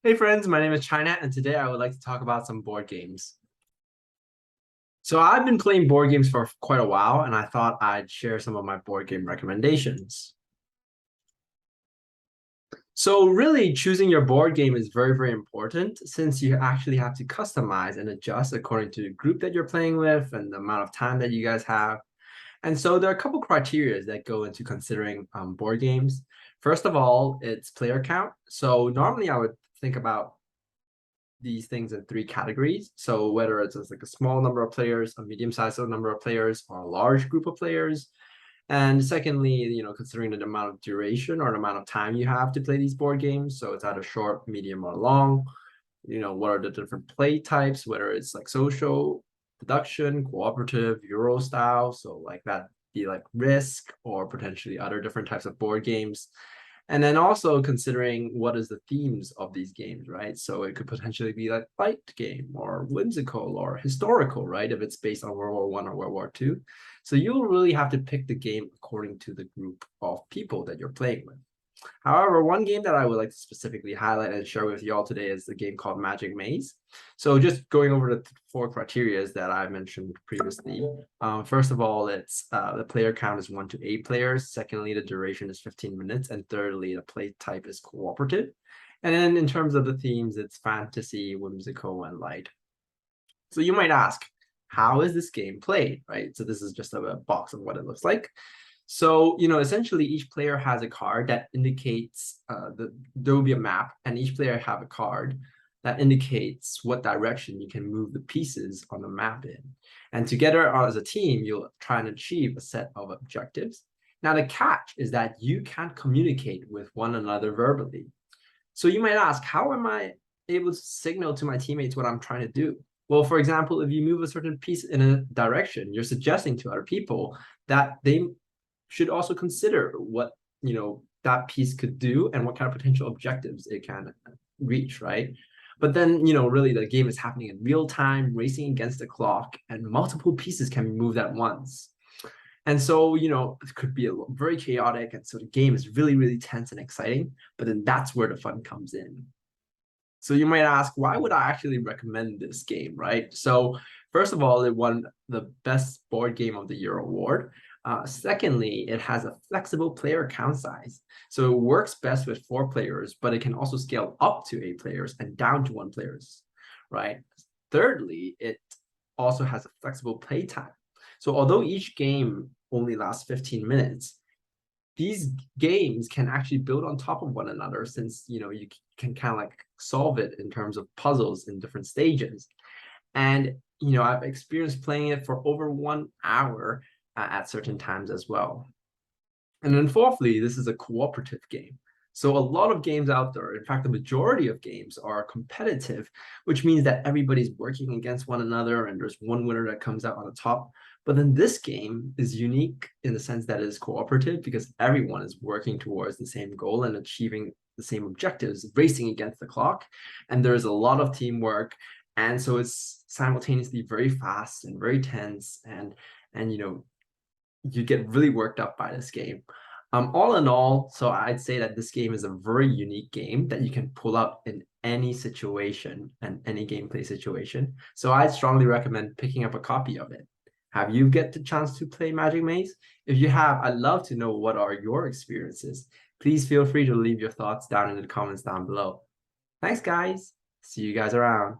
Hey friends, my name is China, and today I would like to talk about some board games. So I've been playing board games for quite a while, and I thought I'd share some of my board game recommendations. So really, choosing your board game is very, very important since you actually have to customize and adjust according to the group that you're playing with and the amount of time that you guys have. And so there are a couple criteria that go into considering board games. First of all, it's player count. So normally I would think about these things in three categories. So whether it's like a small number of players, a medium-sized number of players, or a large group of players. And secondly, considering the amount of duration or the amount of time you have to play these board games. So it's either short, medium, or long. What are the different play types, whether it's like social, deduction, cooperative, Euro style. So like that be like Risk or potentially other different types of board games. And then also considering what is the themes of these games, right? So it could potentially be like fight game or whimsical or historical, right? If it's based on World War I or World War II. So you'll really have to pick the game according to the group of people that you're playing with. However, one game that I would like to specifically highlight and share with you all today is the game called Magic Maze. So just going over the four criteria that I mentioned previously. First of all, it's the player count is 1 to 8 players. Secondly, the duration is 15 minutes. And thirdly, the play type is cooperative. And then in terms of the themes, it's fantasy, whimsical, and light. So you might ask, how is this game played, right? So this is just a box of what it looks like. So, essentially each player has a card that indicates there will be a map, and each player have a card that indicates what direction you can move the pieces on the map in. And together as a team, you'll try and achieve a set of objectives. Now, the catch is that you can't communicate with one another verbally. So you might ask, how am I able to signal to my teammates what I'm trying to do? Well, for example, if you move a certain piece in a direction, you're suggesting to other people that they should also consider what that piece could do and what kind of potential objectives it can reach, right? But then really the game is happening in real time, racing against the clock, and multiple pieces can be moved at once. And so it could be very chaotic, and so the game is really, really tense and exciting, but then that's where the fun comes in. So you might ask, why would I actually recommend this game, right? So first of all, it won the Best Board Game of the Year award. Secondly, it has a flexible player count size. So it works best with 4 players, but it can also scale up to 8 players and down to 1 players, right? Thirdly, it also has a flexible play time. So although each game only lasts 15 minutes, these games can actually build on top of one another, since you can kind of like solve it in terms of puzzles in different stages. And I've experienced playing it for over 1 hour at certain times as well. And then fourthly, this is a cooperative game. So a lot of games out there, in fact, the majority of games are competitive, which means that everybody's working against one another and there's one winner that comes out on the top. But then this game is unique in the sense that it is cooperative because everyone is working towards the same goal and achieving the same objectives, racing against the clock. And there's a lot of teamwork. And so it's simultaneously very fast and very tense, and you get really worked up by this game. All in all, so I'd say that this game is a very unique game that you can pull up in any situation and any gameplay situation. So I'd strongly recommend picking up a copy of it. Have you get the chance to play Magic Maze? If you have, I'd love to know what are your experiences. Please feel free to leave your thoughts down in the comments down below. Thanks, guys. See you guys around.